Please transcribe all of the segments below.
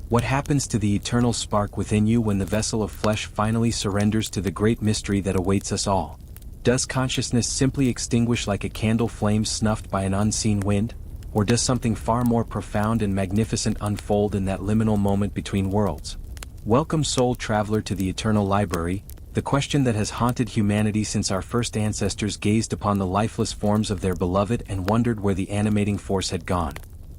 What happens to the eternal spark within you when the vessel of flesh finally surrenders to the great mystery that awaits us all? Does consciousness simply extinguish like a candle flame snuffed by an unseen wind? Or does something far more profound and magnificent unfold in that liminal moment between worlds? Welcome, soul traveler, to the eternal library, the question that has haunted humanity since our first ancestors gazed upon the lifeless forms of their beloved and wondered where the animating force had gone.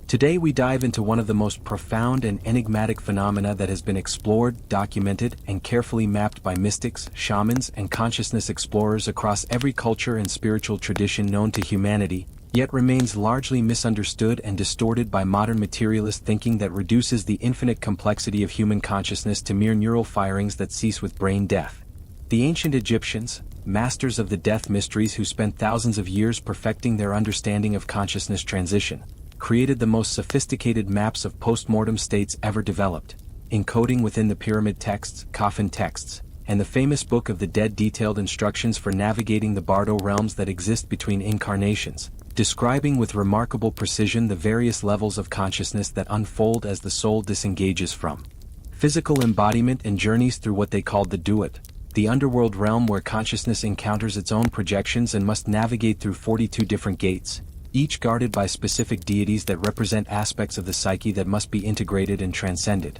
Today we dive into one of the most profound and enigmatic phenomena that has been explored, documented, and carefully mapped by mystics, shamans, and consciousness explorers across every culture and spiritual tradition known to humanity, yet remains largely misunderstood and distorted by modern materialist thinking that reduces the infinite complexity of human consciousness to mere neural firings that cease with brain death. The ancient Egyptians, masters of the death mysteries who spent thousands of years perfecting their understanding of consciousness transition, created the most sophisticated maps of post-mortem states ever developed, encoding within the pyramid texts, coffin texts, and the famous Book of the Dead detailed instructions for navigating the Bardo realms that exist between incarnations, describing with remarkable precision the various levels of consciousness that unfold as the soul disengages from physical embodiment and journeys through what they called the Duat, the underworld realm where consciousness encounters its own projections and must navigate through 42 different gates, each guarded by specific deities that represent aspects of the psyche that must be integrated and transcended.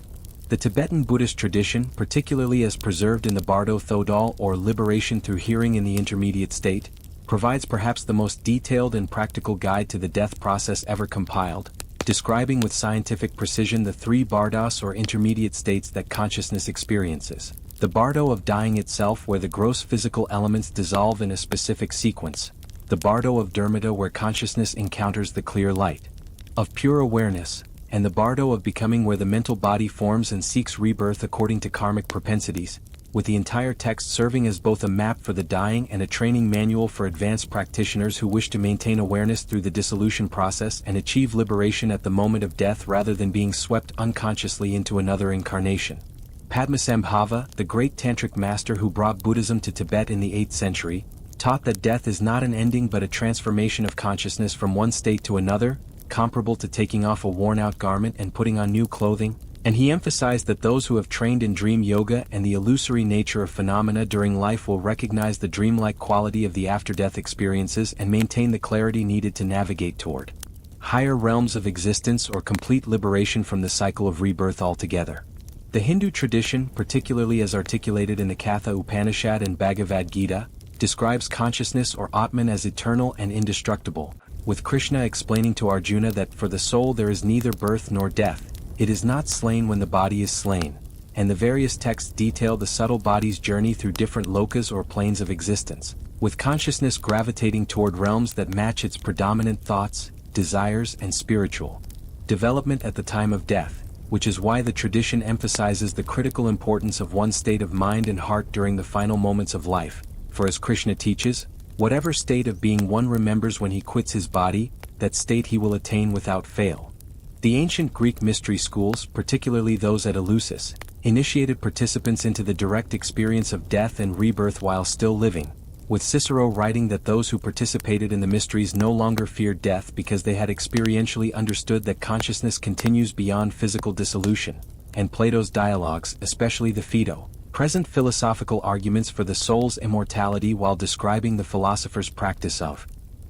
The Tibetan Buddhist tradition, particularly as preserved in the Bardo Thodol or liberation through hearing in the intermediate state, provides perhaps the most detailed and practical guide to the death process ever compiled, describing with scientific precision the three bardos or intermediate states that consciousness experiences. The bardo of dying itself, where the gross physical elements dissolve in a specific sequence. The bardo of Dharmata, where consciousness encounters the clear light of pure awareness, and the bardo of becoming, where the mental body forms and seeks rebirth according to karmic propensities, with the entire text serving as both a map for the dying and a training manual for advanced practitioners who wish to maintain awareness through the dissolution process and achieve liberation at the moment of death rather than being swept unconsciously into another incarnation. Padmasambhava, the great tantric master who brought Buddhism to Tibet in the 8th century, taught that death is not an ending but a transformation of consciousness from one state to another, comparable to taking off a worn-out garment and putting on new clothing, and he emphasized that those who have trained in dream yoga and the illusory nature of phenomena during life will recognize the dreamlike quality of the after-death experiences and maintain the clarity needed to navigate toward higher realms of existence or complete liberation from the cycle of rebirth altogether. The Hindu tradition, particularly as articulated in the Katha Upanishad and Bhagavad Gita, describes consciousness or Atman as eternal and indestructible, with Krishna explaining to Arjuna that for the soul there is neither birth nor death, it is not slain when the body is slain, and the various texts detail the subtle body's journey through different lokas or planes of existence, with consciousness gravitating toward realms that match its predominant thoughts, desires, and spiritual development at the time of death, which is why the tradition emphasizes the critical importance of one's state of mind and heart during the final moments of life. For as Krishna teaches, whatever state of being one remembers when he quits his body, that state he will attain without fail. The ancient Greek mystery schools, particularly those at Eleusis, initiated participants into the direct experience of death and rebirth while still living, with Cicero writing that those who participated in the mysteries no longer feared death because they had experientially understood that consciousness continues beyond physical dissolution, and Plato's dialogues, especially the Phaedo, present philosophical arguments for the soul's immortality while describing the philosopher's practice of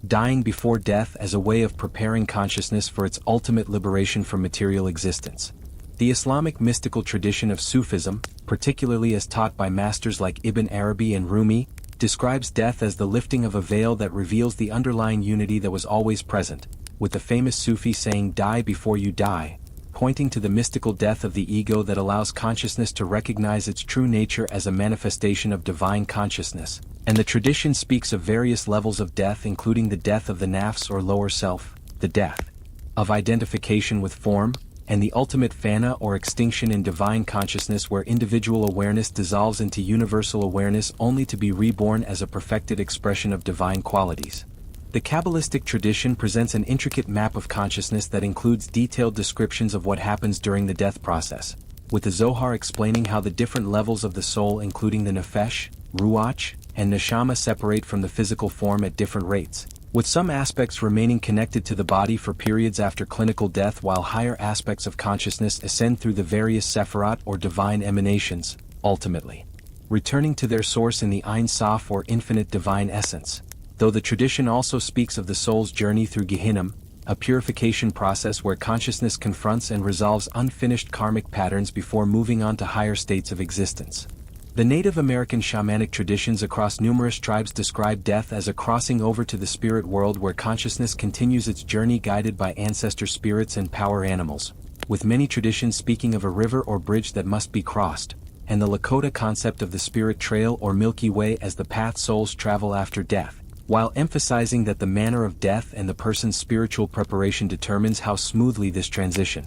dying before death as a way of preparing consciousness for its ultimate liberation from material existence. The Islamic mystical tradition of Sufism, particularly as taught by masters like Ibn Arabi and Rumi, describes death as the lifting of a veil that reveals the underlying unity that was always present, with the famous Sufi saying "die before you die," pointing to the mystical death of the ego that allows consciousness to recognize its true nature as a manifestation of divine consciousness. And the tradition speaks of various levels of death, including the death of the nafs or lower self, the death of identification with form, and the ultimate fana or extinction in divine consciousness, where individual awareness dissolves into universal awareness only to be reborn as a perfected expression of divine qualities. The Kabbalistic tradition presents an intricate map of consciousness that includes detailed descriptions of what happens during the death process, with the Zohar explaining how the different levels of the soul, including the nefesh, ruach, and neshama, separate from the physical form at different rates, with some aspects remaining connected to the body for periods after clinical death while higher aspects of consciousness ascend through the various sephirot or divine emanations, ultimately returning to their source in the Ein Sof or infinite divine essence. Though the tradition also speaks of the soul's journey through Gehinnom, a purification process where consciousness confronts and resolves unfinished karmic patterns before moving on to higher states of existence. The Native American shamanic traditions across numerous tribes describe death as a crossing over to the spirit world where consciousness continues its journey guided by ancestor spirits and power animals, with many traditions speaking of a river or bridge that must be crossed, and the Lakota concept of the spirit trail or Milky Way as the path souls travel after death, while emphasizing that the manner of death and the person's spiritual preparation determines how smoothly this transition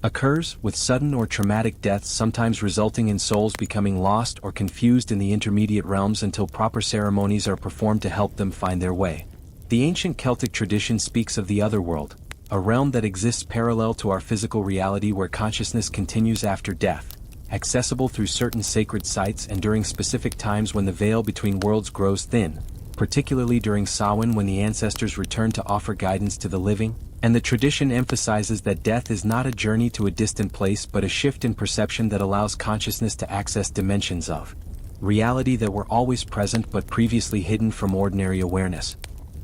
occurs, with sudden or traumatic deaths sometimes resulting in souls becoming lost or confused in the intermediate realms until proper ceremonies are performed to help them find their way. The ancient Celtic tradition speaks of the otherworld, a realm that exists parallel to our physical reality where consciousness continues after death, accessible through certain sacred sites and during specific times when the veil between worlds grows thin, particularly during Samhain when the ancestors return to offer guidance to the living, and the tradition emphasizes that death is not a journey to a distant place but a shift in perception that allows consciousness to access dimensions of reality that were always present but previously hidden from ordinary awareness.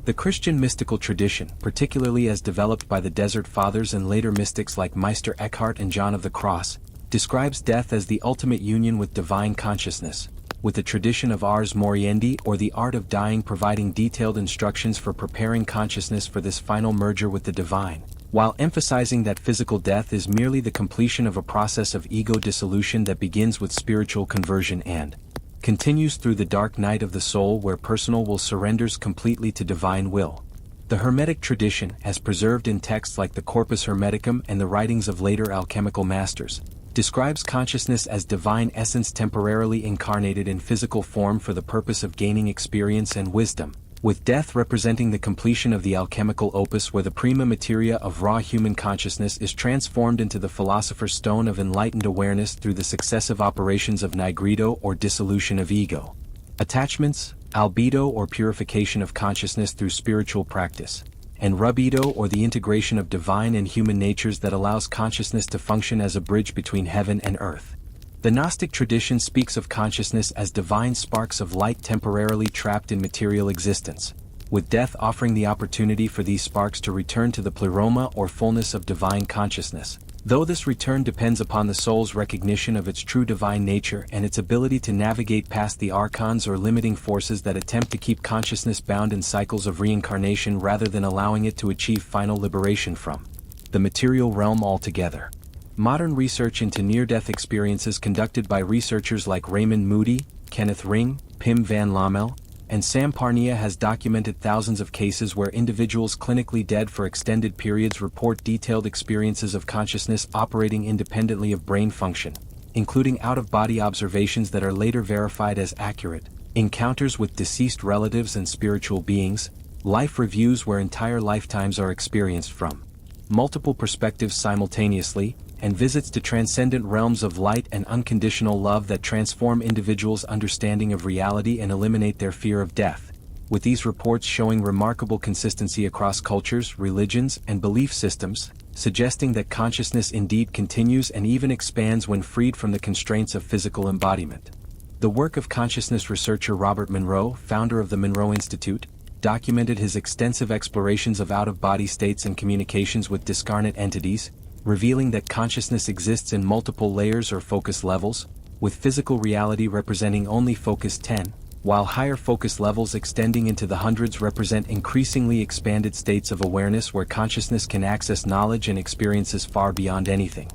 The Christian mystical tradition, particularly as developed by the Desert Fathers and later mystics like Meister Eckhart and John of the Cross, describes death as the ultimate union with divine consciousness, with the tradition of Ars Moriendi or the art of dying providing detailed instructions for preparing consciousness for this final merger with the divine, while emphasizing that physical death is merely the completion of a process of ego dissolution that begins with spiritual conversion and continues through the dark night of the soul where personal will surrenders completely to divine will. The Hermetic tradition, as preserved in texts like the Corpus Hermeticum and the writings of later alchemical masters, describes consciousness as divine essence temporarily incarnated in physical form for the purpose of gaining experience and wisdom, with death representing the completion of the alchemical opus where the prima materia of raw human consciousness is transformed into the philosopher's stone of enlightened awareness through the successive operations of nigredo or dissolution of ego, attachments, albedo or purification of consciousness through spiritual practice, and rubedo or the integration of divine and human natures that allows consciousness to function as a bridge between heaven and earth. The Gnostic tradition speaks of consciousness as divine sparks of light temporarily trapped in material existence, with death offering the opportunity for these sparks to return to the pleroma or fullness of divine consciousness, though this return depends upon the soul's recognition of its true divine nature and its ability to navigate past the archons or limiting forces that attempt to keep consciousness bound in cycles of reincarnation rather than allowing it to achieve final liberation from the material realm altogether. Modern research into near-death experiences conducted by researchers like Raymond Moody, Kenneth Ring, Pim van Lommel, and Sam Parnia has documented thousands of cases where individuals clinically dead for extended periods report detailed experiences of consciousness operating independently of brain function, including out-of-body observations that are later verified as accurate, encounters with deceased relatives and spiritual beings, life reviews where entire lifetimes are experienced from multiple perspectives simultaneously, and visits to transcendent realms of light and unconditional love that transform individuals' understanding of reality and eliminate their fear of death, with these reports showing remarkable consistency across cultures, religions, and belief systems, suggesting that consciousness indeed continues and even expands when freed from the constraints of physical embodiment. The work of consciousness researcher Robert Monroe, founder of the Monroe Institute, documented his extensive explorations of out-of-body states and communications with discarnate entities, revealing that consciousness exists in multiple layers or focus levels, with physical reality representing only focus 10, while higher focus levels extending into the hundreds represent increasingly expanded states of awareness where consciousness can access knowledge and experiences far beyond anything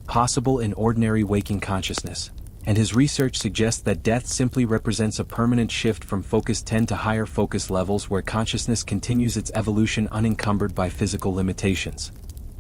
possible in ordinary waking consciousness. And his research suggests that death simply represents a permanent shift from focus 10 to higher focus levels where consciousness continues its evolution unencumbered by physical limitations.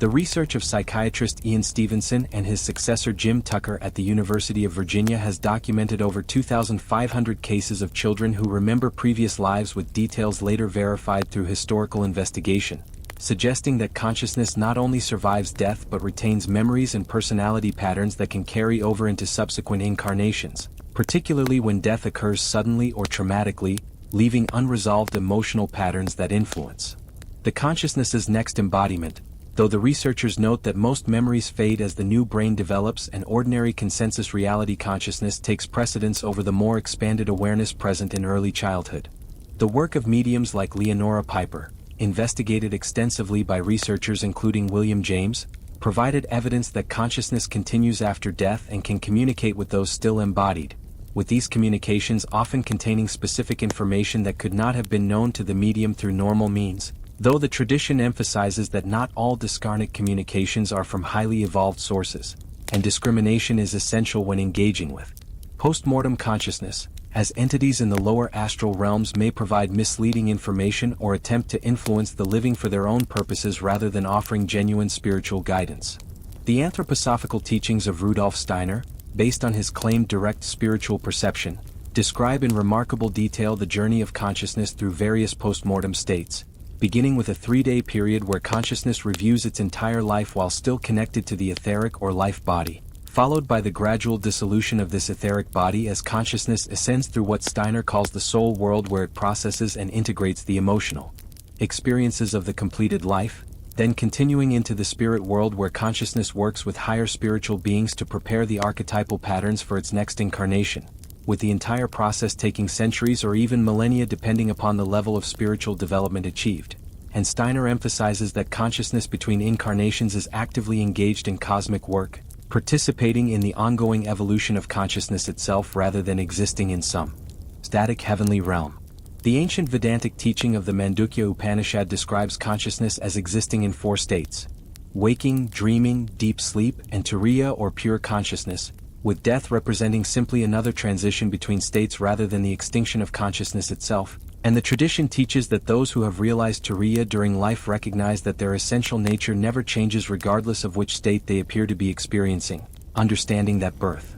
The research of psychiatrist Ian Stevenson and his successor Jim Tucker at the University of Virginia has documented over 2,500 cases of children who remember previous lives with details later verified through historical investigation, suggesting that consciousness not only survives death but retains memories and personality patterns that can carry over into subsequent incarnations, particularly when death occurs suddenly or traumatically, leaving unresolved emotional patterns that influence the consciousness's next embodiment, though the researchers note that most memories fade as the new brain develops and ordinary consensus reality consciousness takes precedence over the more expanded awareness present in early childhood. The work of mediums like Leonora Piper, investigated extensively by researchers including William James, provided evidence that consciousness continues after death and can communicate with those still embodied, with these communications often containing specific information that could not have been known to the medium through normal means, though the tradition emphasizes that not all discarnate communications are from highly evolved sources, and discrimination is essential when engaging with post-mortem consciousness, as entities in the lower astral realms may provide misleading information or attempt to influence the living for their own purposes rather than offering genuine spiritual guidance. The anthroposophical teachings of Rudolf Steiner, based on his claimed direct spiritual perception, describe in remarkable detail the journey of consciousness through various post-mortem states, beginning with a 3-day period where consciousness reviews its entire life while still connected to the etheric or life body, followed by the gradual dissolution of this etheric body as consciousness ascends through what Steiner calls the soul world, where it processes and integrates the emotional experiences of the completed life, then continuing into the spirit world where consciousness works with higher spiritual beings to prepare the archetypal patterns for its next incarnation, with the entire process taking centuries or even millennia depending upon the level of spiritual development achieved. And Steiner emphasizes that consciousness between incarnations is actively engaged in cosmic work, participating in the ongoing evolution of consciousness itself rather than existing in some static heavenly realm. The ancient Vedantic teaching of the Mandukya Upanishad describes consciousness as existing in 4 states: waking, dreaming, deep sleep, and turiya or pure consciousness, with death representing simply another transition between states rather than the extinction of consciousness itself. And the tradition teaches that those who have realized turiya during life recognize that their essential nature never changes regardless of which state they appear to be experiencing, understanding that birth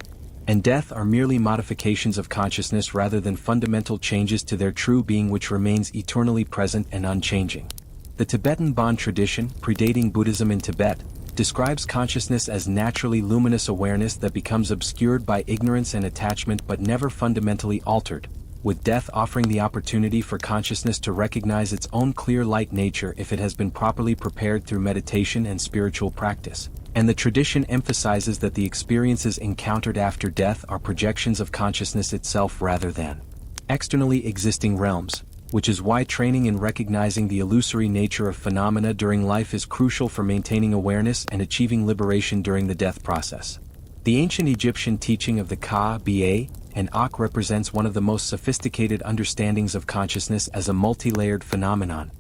and death are merely modifications of consciousness rather than fundamental changes to their true being, which remains eternally present and unchanging. The Tibetan Bon tradition, predating Buddhism in Tibet, describes consciousness as naturally luminous awareness that becomes obscured by ignorance and attachment but never fundamentally altered, with death offering the opportunity for consciousness to recognize its own clear light nature if it has been properly prepared through meditation and spiritual practice. And the tradition emphasizes that the experiences encountered after death are projections of consciousness itself rather than externally existing realms, which is why training in recognizing the illusory nature of phenomena during life is crucial for maintaining awareness and achieving liberation during the death process. The ancient Egyptian teaching of the Ka, Ba, and Ak represents one of the most sophisticated understandings of consciousness as a multi-layered phenomenon,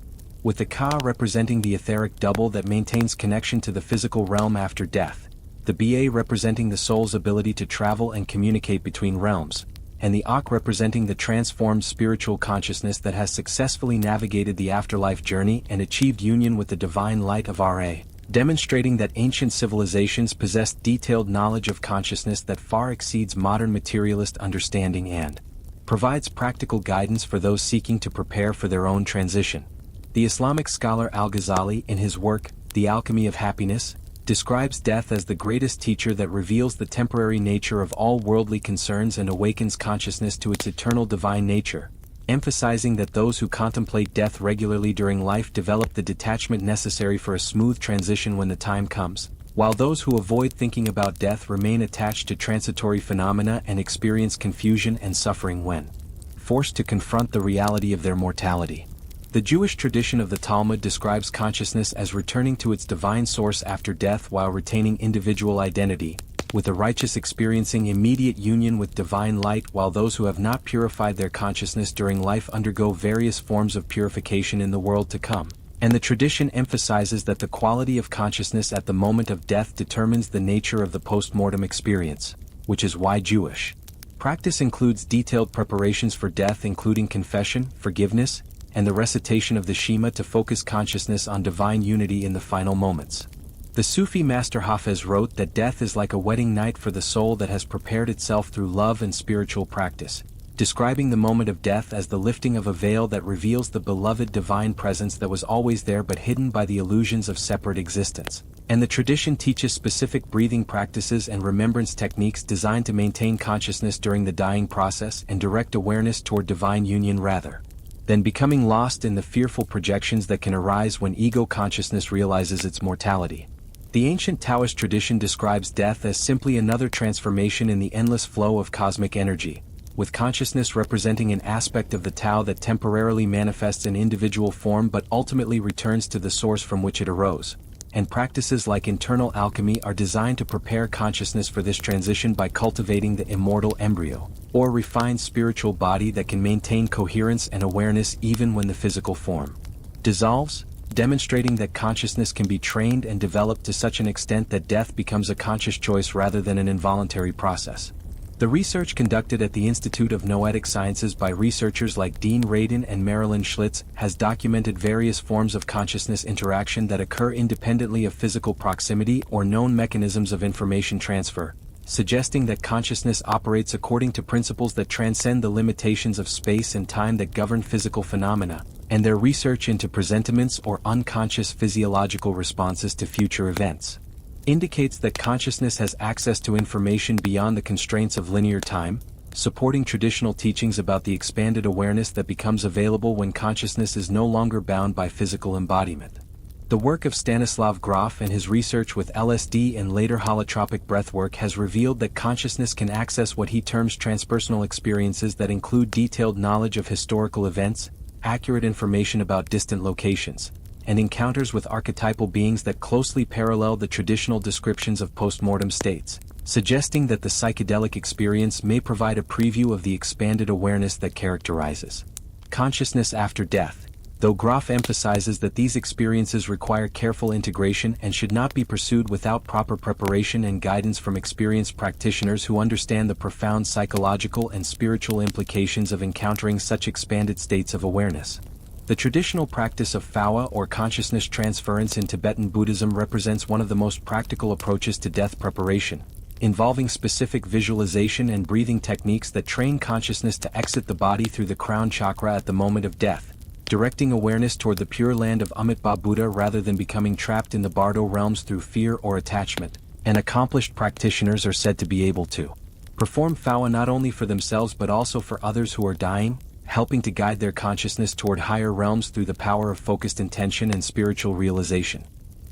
with the Ka representing the etheric double that maintains connection to the physical realm after death, the Ba representing the soul's ability to travel and communicate between realms, and the Ak representing the transformed spiritual consciousness that has successfully navigated the afterlife journey and achieved union with the divine light of Ra, demonstrating that ancient civilizations possessed detailed knowledge of consciousness that far exceeds modern materialist understanding and provides practical guidance for those seeking to prepare for their own transition. The Islamic scholar Al-Ghazali, in his work, The Alchemy of Happiness, describes death as the greatest teacher that reveals the temporary nature of all worldly concerns and awakens consciousness to its eternal divine nature, emphasizing that those who contemplate death regularly during life develop the detachment necessary for a smooth transition when the time comes, while those who avoid thinking about death remain attached to transitory phenomena and experience confusion and suffering when forced to confront the reality of their mortality. The Jewish tradition of the Talmud describes consciousness as returning to its divine source after death while retaining individual identity, with the righteous experiencing immediate union with divine light while those who have not purified their consciousness during life undergo various forms of purification in the world to come. And the tradition emphasizes that the quality of consciousness at the moment of death determines the nature of the post-mortem experience, which is why Jewish practice includes detailed preparations for death, including confession, forgiveness, and the recitation of the Shema to focus consciousness on divine unity in the final moments. The Sufi master Hafez wrote that death is like a wedding night for the soul that has prepared itself through love and spiritual practice, describing the moment of death as the lifting of a veil that reveals the beloved divine presence that was always there but hidden by the illusions of separate existence. And the tradition teaches specific breathing practices and remembrance techniques designed to maintain consciousness during the dying process and direct awareness toward divine union rather than becoming lost in the fearful projections that can arise when ego consciousness realizes its mortality. The ancient Taoist tradition describes death as simply another transformation in the endless flow of cosmic energy, with consciousness representing an aspect of the Tao that temporarily manifests in individual form but ultimately returns to the source from which it arose. And practices like internal alchemy are designed to prepare consciousness for this transition by cultivating the immortal embryo, or refined spiritual body that can maintain coherence and awareness even when the physical form dissolves, demonstrating that consciousness can be trained and developed to such an extent that death becomes a conscious choice rather than an involuntary process. The research conducted at the Institute of Noetic Sciences by researchers like Dean Radin and Marilyn Schlitz has documented various forms of consciousness interaction that occur independently of physical proximity or known mechanisms of information transfer, suggesting that consciousness operates according to principles that transcend the limitations of space and time that govern physical phenomena, and their research into presentiments or unconscious physiological responses to future events indicates that consciousness has access to information beyond the constraints of linear time, supporting traditional teachings about the expanded awareness that becomes available when consciousness is no longer bound by physical embodiment. The work of Stanislav Grof and his research with LSD and later holotropic breathwork has revealed that consciousness can access what he terms transpersonal experiences that include detailed knowledge of historical events, accurate information about distant locations, and encounters with archetypal beings that closely parallel the traditional descriptions of postmortem states, suggesting that the psychedelic experience may provide a preview of the expanded awareness that characterizes consciousness after death, though Grof emphasizes that these experiences require careful integration and should not be pursued without proper preparation and guidance from experienced practitioners who understand the profound psychological and spiritual implications of encountering such expanded states of awareness. The traditional practice of Phowa or consciousness transference in Tibetan Buddhism represents one of the most practical approaches to death preparation, involving specific visualization and breathing techniques that train consciousness to exit the body through the crown chakra at the moment of death, directing awareness toward the pure land of Amitabha Buddha rather than becoming trapped in the Bardo realms through fear or attachment. And accomplished practitioners are said to be able to perform Phowa not only for themselves but also for others who are dying, helping to guide their consciousness toward higher realms through the power of focused intention and spiritual realization.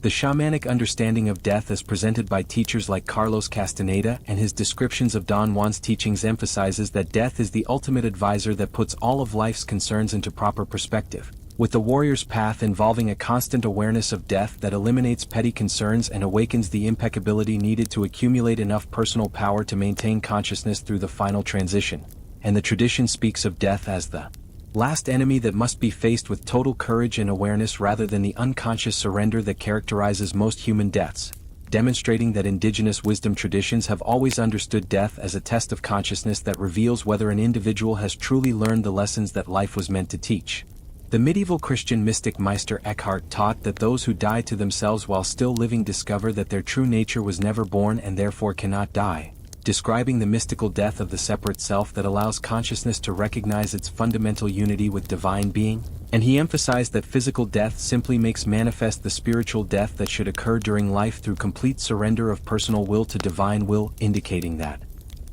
The shamanic understanding of death as presented by teachers like Carlos Castaneda and his descriptions of Don Juan's teachings emphasizes that death is the ultimate advisor that puts all of life's concerns into proper perspective, with the warrior's path involving a constant awareness of death that eliminates petty concerns and awakens the impeccability needed to accumulate enough personal power to maintain consciousness through the final transition. And the tradition speaks of death as the last enemy that must be faced with total courage and awareness rather than the unconscious surrender that characterizes most human deaths, demonstrating that indigenous wisdom traditions have always understood death as a test of consciousness that reveals whether an individual has truly learned the lessons that life was meant to teach. The medieval Christian mystic Meister Eckhart taught that those who die to themselves while still living discover that their true nature was never born and therefore cannot die, describing the mystical death of the separate self that allows consciousness to recognize its fundamental unity with divine being, and he emphasized that physical death simply makes manifest the spiritual death that should occur during life through complete surrender of personal will to divine will, indicating that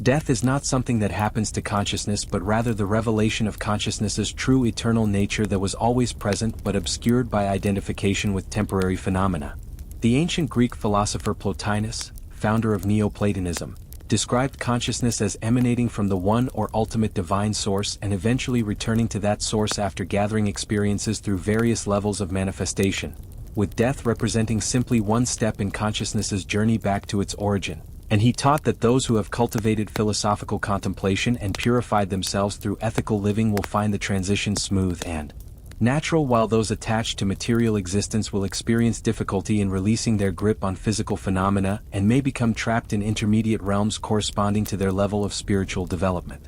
death is not something that happens to consciousness but rather the revelation of consciousness's true eternal nature that was always present but obscured by identification with temporary phenomena. The ancient Greek philosopher Plotinus, founder of Neoplatonism, described consciousness as emanating from the one or ultimate divine source and eventually returning to that source after gathering experiences through various levels of manifestation, with death representing simply one step in consciousness's journey back to its origin. And he taught that those who have cultivated philosophical contemplation and purified themselves through ethical living will find the transition smooth and natural, while those attached to material existence will experience difficulty in releasing their grip on physical phenomena and may become trapped in intermediate realms corresponding to their level of spiritual development.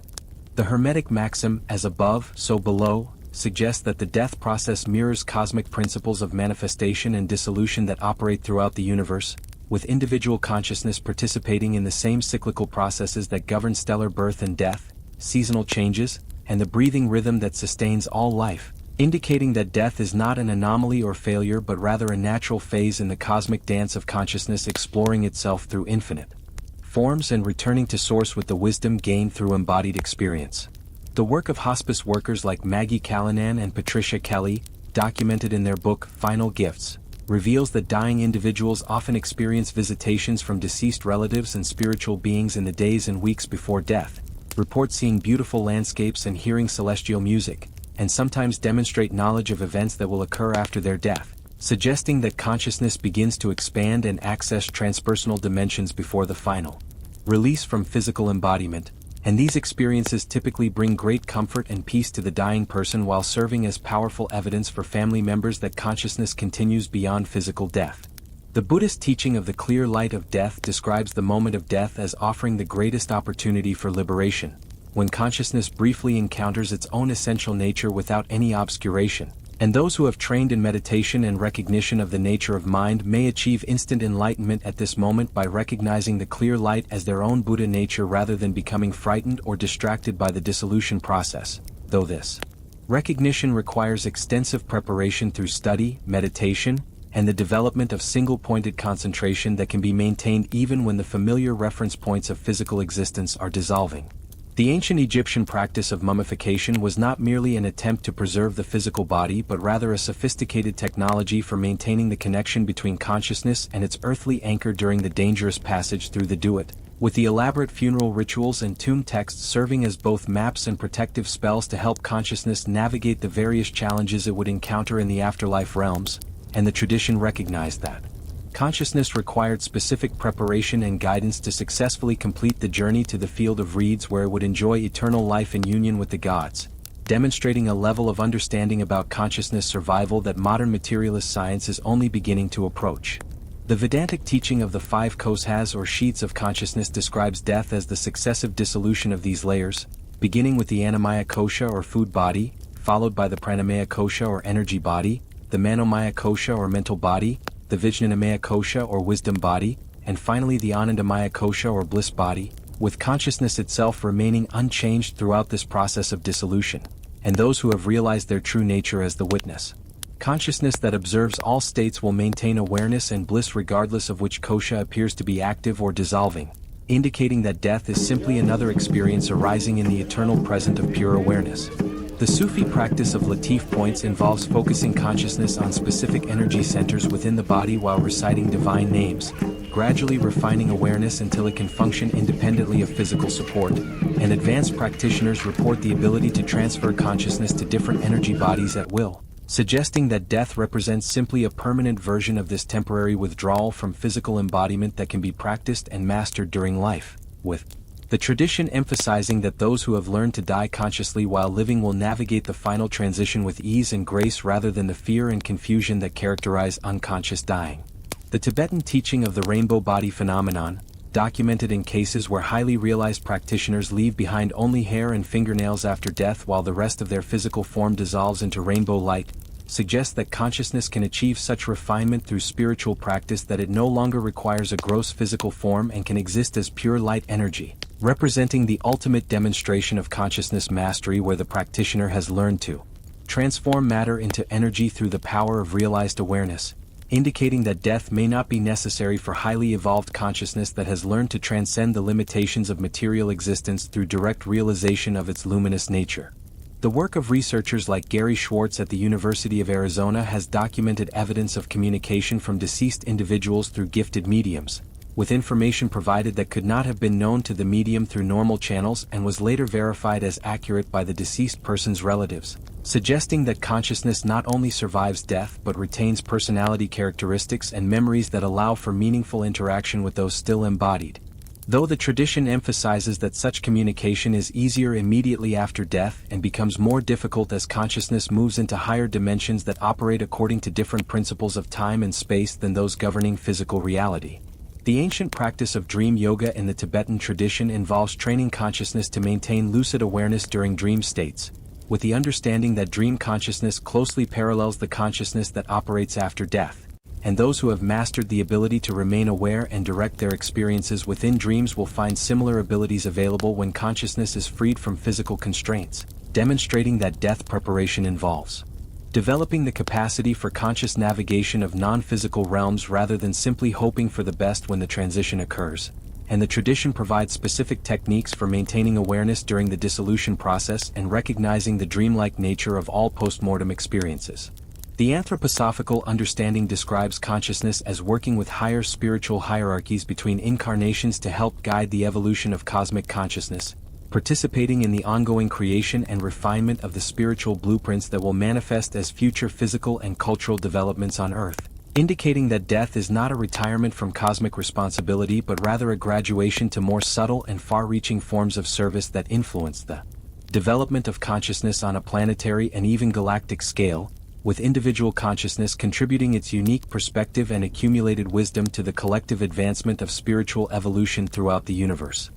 The Hermetic maxim, as above, so below, suggests that the death process mirrors cosmic principles of manifestation and dissolution that operate throughout the universe, with individual consciousness participating in the same cyclical processes that govern stellar birth and death, seasonal changes, and the breathing rhythm that sustains all life, indicating that death is not an anomaly or failure but rather a natural phase in the cosmic dance of consciousness exploring itself through infinite forms and returning to source with the wisdom gained through embodied experience. The work of hospice workers like Maggie Callanan and Patricia Kelly, documented in their book Final Gifts, reveals that dying individuals often experience visitations from deceased relatives and spiritual beings in the days and weeks before death, report seeing beautiful landscapes and hearing celestial music, and sometimes demonstrate knowledge of events that will occur after their death, suggesting that consciousness begins to expand and access transpersonal dimensions before the final release from physical embodiment, and these experiences typically bring great comfort and peace to the dying person while serving as powerful evidence for family members that consciousness continues beyond physical death. The Buddhist teaching of the clear light of death describes the moment of death as offering the greatest opportunity for liberation, when consciousness briefly encounters its own essential nature without any obscuration, and those who have trained in meditation and recognition of the nature of mind may achieve instant enlightenment at this moment by recognizing the clear light as their own Buddha nature rather than becoming frightened or distracted by the dissolution process, though this recognition requires extensive preparation through study, meditation, and the development of single-pointed concentration that can be maintained even when the familiar reference points of physical existence are dissolving. The ancient Egyptian practice of mummification was not merely an attempt to preserve the physical body but rather a sophisticated technology for maintaining the connection between consciousness and its earthly anchor during the dangerous passage through the duat, with the elaborate funeral rituals and tomb texts serving as both maps and protective spells to help consciousness navigate the various challenges it would encounter in the afterlife realms, and the tradition recognized that consciousness required specific preparation and guidance to successfully complete the journey to the field of reeds where it would enjoy eternal life in union with the gods, demonstrating a level of understanding about consciousness survival that modern materialist science is only beginning to approach. The Vedantic teaching of the five koshas or sheets of consciousness describes death as the successive dissolution of these layers, beginning with the Annamaya kosha or food body, followed by the Pranamaya kosha or energy body, the Manomaya kosha or mental body, the Vijnanamaya kosha or wisdom body, and finally the Anandamaya kosha or bliss body, with consciousness itself remaining unchanged throughout this process of dissolution, and those who have realized their true nature as the witness. Consciousness that observes all states will maintain awareness and bliss regardless of which kosha appears to be active or dissolving, indicating that death is simply another experience arising in the eternal present of pure awareness. The Sufi practice of Latif points involves focusing consciousness on specific energy centers within the body while reciting divine names, gradually refining awareness until it can function independently of physical support, and advanced practitioners report the ability to transfer consciousness to different energy bodies at will, suggesting that death represents simply a permanent version of this temporary withdrawal from physical embodiment that can be practiced and mastered during life, with the tradition emphasizing that those who have learned to die consciously while living will navigate the final transition with ease and grace rather than the fear and confusion that characterize unconscious dying. The Tibetan teaching of the rainbow body phenomenon, documented in cases where highly realized practitioners leave behind only hair and fingernails after death while the rest of their physical form dissolves into rainbow light, suggests that consciousness can achieve such refinement through spiritual practice that it no longer requires a gross physical form and can exist as pure light energy, representing the ultimate demonstration of consciousness mastery where the practitioner has learned to transform matter into energy through the power of realized awareness, indicating that death may not be necessary for highly evolved consciousness that has learned to transcend the limitations of material existence through direct realization of its luminous nature. The work of researchers like Gary Schwartz at the University of Arizona has documented evidence of communication from deceased individuals through gifted mediums, with information provided that could not have been known to the medium through normal channels and was later verified as accurate by the deceased person's relatives, suggesting that consciousness not only survives death but retains personality characteristics and memories that allow for meaningful interaction with those still embodied. Though the tradition emphasizes that such communication is easier immediately after death and becomes more difficult as consciousness moves into higher dimensions that operate according to different principles of time and space than those governing physical reality. The ancient practice of dream yoga in the Tibetan tradition involves training consciousness to maintain lucid awareness during dream states, with the understanding that dream consciousness closely parallels the consciousness that operates after death, and those who have mastered the ability to remain aware and direct their experiences within dreams will find similar abilities available when consciousness is freed from physical constraints, demonstrating that death preparation involves developing the capacity for conscious navigation of non-physical realms rather than simply hoping for the best when the transition occurs, and the tradition provides specific techniques for maintaining awareness during the dissolution process and recognizing the dreamlike nature of all post-mortem experiences. The anthroposophical understanding describes consciousness as working with higher spiritual hierarchies between incarnations to help guide the evolution of cosmic consciousness, participating in the ongoing creation and refinement of the spiritual blueprints that will manifest as future physical and cultural developments on Earth, indicating that death is not a retirement from cosmic responsibility but rather a graduation to more subtle and far-reaching forms of service that influence the development of consciousness on a planetary and even galactic scale, with individual consciousness contributing its unique perspective and accumulated wisdom to the collective advancement of spiritual evolution throughout the universe.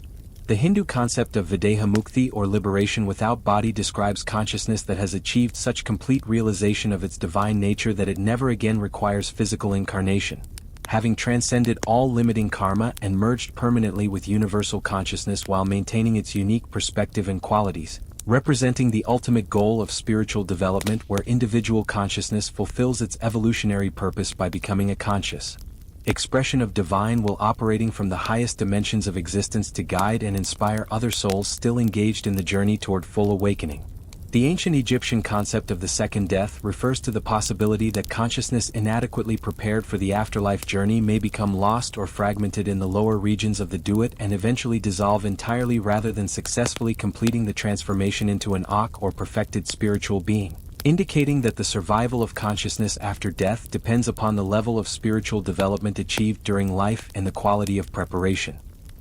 The Hindu concept of Videha Mukti or liberation without body describes consciousness that has achieved such complete realization of its divine nature that it never again requires physical incarnation, having transcended all limiting karma and merged permanently with universal consciousness while maintaining its unique perspective and qualities, representing the ultimate goal of spiritual development where individual consciousness fulfills its evolutionary purpose by becoming a conscious expression of divine will operating from the highest dimensions of existence to guide and inspire other souls still engaged in the journey toward full awakening. The ancient Egyptian concept of the second death refers to the possibility that consciousness inadequately prepared for the afterlife journey may become lost or fragmented in the lower regions of the duat and eventually dissolve entirely rather than successfully completing the transformation into an Akh or perfected spiritual being, indicating that the survival of consciousness after death depends upon the level of spiritual development achieved during life and the quality of preparation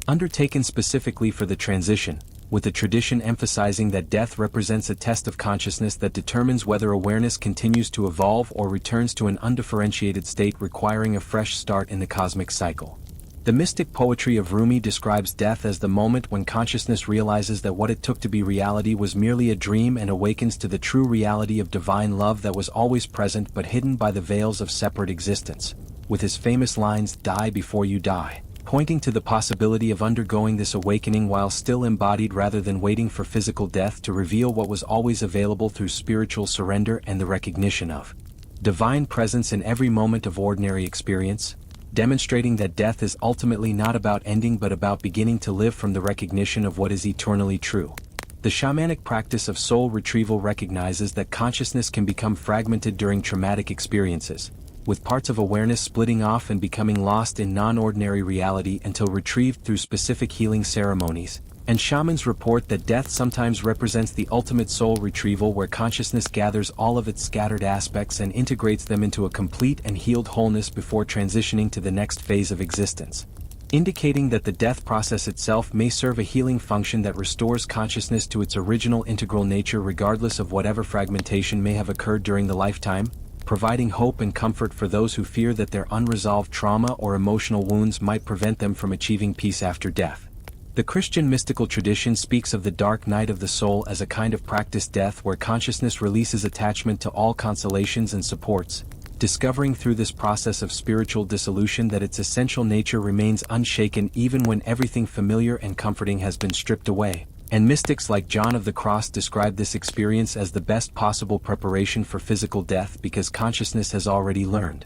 undertaken specifically for the transition, with the tradition emphasizing that death represents a test of consciousness that determines whether awareness continues to evolve or returns to an undifferentiated state requiring a fresh start in the cosmic cycle. The mystic poetry of Rumi describes death as the moment when consciousness realizes that what it took to be reality was merely a dream and awakens to the true reality of divine love that was always present but hidden by the veils of separate existence, with his famous lines, "Die before you die," pointing to the possibility of undergoing this awakening while still embodied rather than waiting for physical death to reveal what was always available through spiritual surrender and the recognition of divine presence in every moment of ordinary experience, demonstrating that death is ultimately not about ending but about beginning to live from the recognition of what is eternally true. The shamanic practice of soul retrieval recognizes that consciousness can become fragmented during traumatic experiences, with parts of awareness splitting off and becoming lost in non-ordinary reality until retrieved through specific healing ceremonies, and shamans report that death sometimes represents the ultimate soul retrieval where consciousness gathers all of its scattered aspects and integrates them into a complete and healed wholeness before transitioning to the next phase of existence, indicating that the death process itself may serve a healing function that restores consciousness to its original integral nature regardless of whatever fragmentation may have occurred during the lifetime, providing hope and comfort for those who fear that their unresolved trauma or emotional wounds might prevent them from achieving peace after death. The Christian mystical tradition speaks of the dark night of the soul as a kind of practiced death where consciousness releases attachment to all consolations and supports, discovering through this process of spiritual dissolution that its essential nature remains unshaken even when everything familiar and comforting has been stripped away. And mystics like John of the Cross describe this experience as the best possible preparation for physical death because consciousness has already learned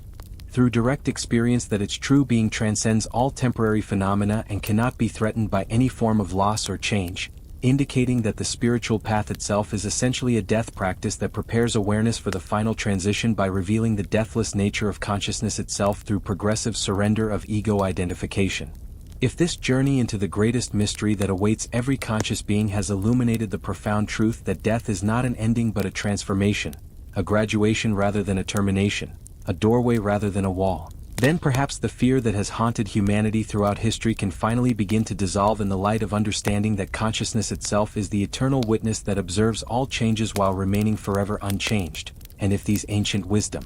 through direct experience that its true being transcends all temporary phenomena and cannot be threatened by any form of loss or change, indicating that the spiritual path itself is essentially a death practice that prepares awareness for the final transition by revealing the deathless nature of consciousness itself through progressive surrender of ego identification. If this journey into the greatest mystery that awaits every conscious being has illuminated the profound truth that death is not an ending but a transformation, a graduation rather than a termination, a doorway rather than a wall, then perhaps the fear that has haunted humanity throughout history can finally begin to dissolve in the light of understanding that consciousness itself is the eternal witness that observes all changes while remaining forever unchanged. And if these ancient wisdom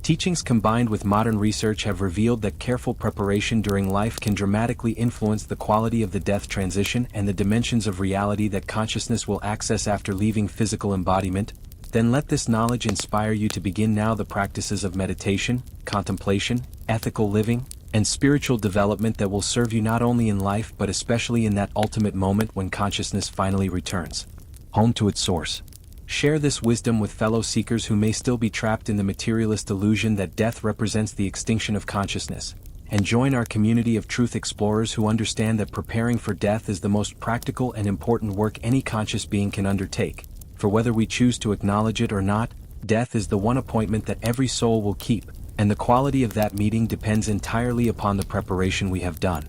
teachings combined with modern research have revealed that careful preparation during life can dramatically influence the quality of the death transition and the dimensions of reality that consciousness will access after leaving physical embodiment, Then let this knowledge inspire you to begin now the practices of meditation, contemplation, ethical living, and spiritual development that will serve you not only in life but especially in that ultimate moment when consciousness finally returns home to its source. Share this wisdom with fellow seekers who may still be trapped in the materialist illusion that death represents the extinction of consciousness, and join our community of truth explorers who understand that preparing for death is the most practical and important work any conscious being can undertake, for whether we choose to acknowledge it or not, death is the one appointment that every soul will keep, and the quality of that meeting depends entirely upon the preparation we have done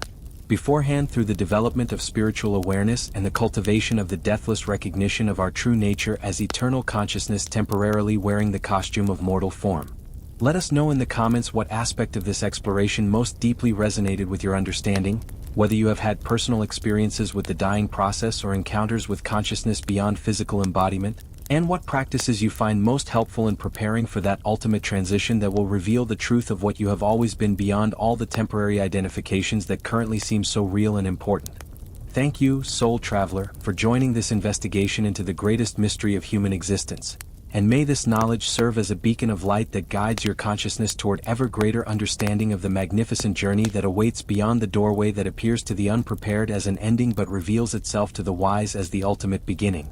beforehand through the development of spiritual awareness and the cultivation of the deathless recognition of our true nature as eternal consciousness temporarily wearing the costume of mortal form. Let us know in the comments what aspect of this exploration most deeply resonated with your understanding, whether you have had personal experiences with the dying process or encounters with consciousness beyond physical embodiment, and what practices you find most helpful in preparing for that ultimate transition that will reveal the truth of what you have always been beyond all the temporary identifications that currently seem so real and important. Thank you, soul traveler, for joining this investigation into the greatest mystery of human existence, and may this knowledge serve as a beacon of light that guides your consciousness toward ever greater understanding of the magnificent journey that awaits beyond the doorway that appears to the unprepared as an ending but reveals itself to the wise as the ultimate beginning.